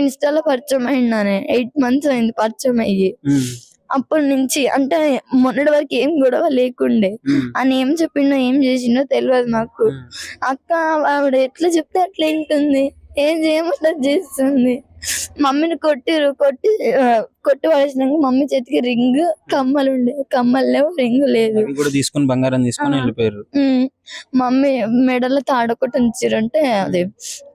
ఇన్‌స్టా‌లో పరిచయం అయిందానే. 8 మంత్స్ అయింది పరిచయం అయ్యి. హ్మ్. అప్పటి నుంచి అంటే మొన్నటి వరకు ఏం గొడవ లేకుండే. హ్మ్. ఆయన ఏం చెప్పిండో, ఏం చేసిండో తెలవదు నాకు. హ్మ్. అక్క ఆవిడ ఎట్లా చెప్తే అట్లా వింటుంది. ఏం చేయమంటే అది చేస్తుంది. మమ్మీని కొట్టిర్రు. కొట్టి పడేసినంక మమ్మీ చేతికి రింగ్, కమ్మలుండే. కమ్మలు లేవు, రింగ్ లేదు. అవి కూడా తీసుకొని బంగారం ఆ! తీసుకొని వెళ్ళిపోయారు. హ్మ్. మమ్మీ మెడలో తాడొకటి ఉంచిర్రు. అంటే అది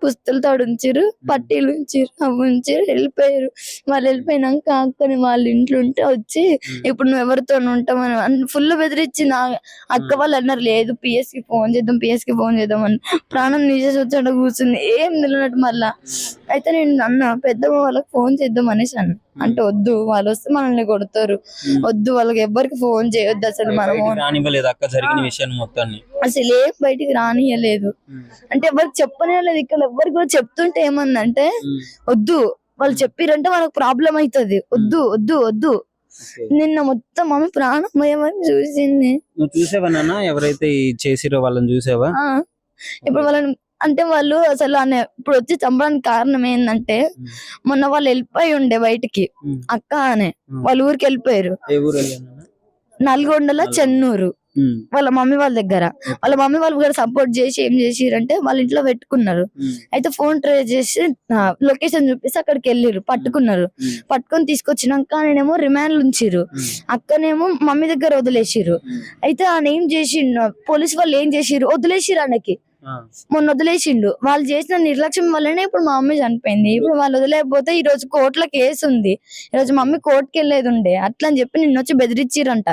పుస్తల తాడు ఉంచిర్రు, పట్టీలు ఉంచిర్రు. అవి ఉంచిర్రు వెళ్ళిపోయారు. వాళ్ళు వెళ్ళిపోయినంక అక్కని వాళ్ళ ఇంట్లో ఉంటే వచ్చి ఇప్పుడు నువ్వు ఎవరితోని ఉంటావని ఫుల్ బెదిరించింది. అక్క వాళ్ళు అన్నారు లేదు పిఎస్‌కి ఫోన్ చేద్దాం అని. ప్రాణం తీసేసి వచ్చి ఆడ కూర్చుంది. ఏం తెలవనట్టు మళ్ళా. అయితే నేను అన్నా పెద్దమ్మ వాళ్ళకి ఫోన్ చేద్దాం అనేసి అన్నా. అంటే వద్దు వాళ్ళొస్తే మనల్ని కొడతారు. వద్దు వాళ్ళకి ఎవ్వరికి ఫోన్ చేయొద్దు అసలు మనము. బయటికి రానివ్వలేదు అక్క జరిగిన విషయాన్ని మొత్తాన్ని. అసలేం బయటికి రానియలేదు. అంటే ఎవరికి చెప్పనియలేదు. ఇక్కడ ఎవ్వరికి కూడా చెప్తుంటే ఏమందంటే వద్దు వాళ్ళు చెప్పిరంటే మనకు ప్రాబ్లం అయితది. వద్దు. ఓకే. నిన్న మొత్తం మమ్మీ ప్రాణం పోయేమని చూసింది. నువ్వు చూసావా నాన్న ఎవరైతే ఈ చేసిరో వాళ్ళని చూసావా? ఆ! ఇప్పుడు వాళ్ళని అంటే వాళ్ళు అసలు ఇప్పుడు వచ్చి చంపడానికి కారణం ఏందంటే మొన్న వాళ్ళు వెళ్ళిపోయి ఉండే బయటికి. అక్క అనే వాళ్ళ ఊరికి వెళ్ళిపోయారు. ఏ ఊరు వెళ్ళారు నాన్న? నల్గొండలో చెన్నూరు. వాళ్ళ మమ్మీ వాళ్ళ దగ్గర. వాళ్ళ మమ్మీ వాళ్ళు కూడా సపోర్ట్ చేసి ఏం చేసిరంటే వాళ్ళ ఇంట్లో పెట్టుకున్నారు. అయితే ఫోన్ ట్రేస్ చేసి లొకేషన్ చూపిస్తే అక్కడికి వెళ్ళిర్రు. పట్టుకొని తీసుకొచ్చినాక నేనేమో రిమాండ్ ఉంచిర్రు. అక్కనేమో మమ్మీ దగ్గర వదిలేసిర్రు. అయితే ఆయన ఏం చేసిండు, పోలీసు వాళ్ళు ఏం చేసిర్రు, వదిలేసిర్రు ఆయనకి. మొన్న వదిలేసిండు. వాళ్ళు చేసిన నిర్లక్ష్యం వల్లనే ఇప్పుడు మా మమ్మీ చనిపోయింది. ఇప్పుడు వాళ్ళు వదిలేకపోతే ఈ రోజు కోర్టులో కేసు ఉంది. ఈ రోజు మమ్మీ కోర్టుకి వెళ్ళేది ఉండే. అట్లా అని చెప్పి నిన్న వచ్చి బెదిరించిరంట.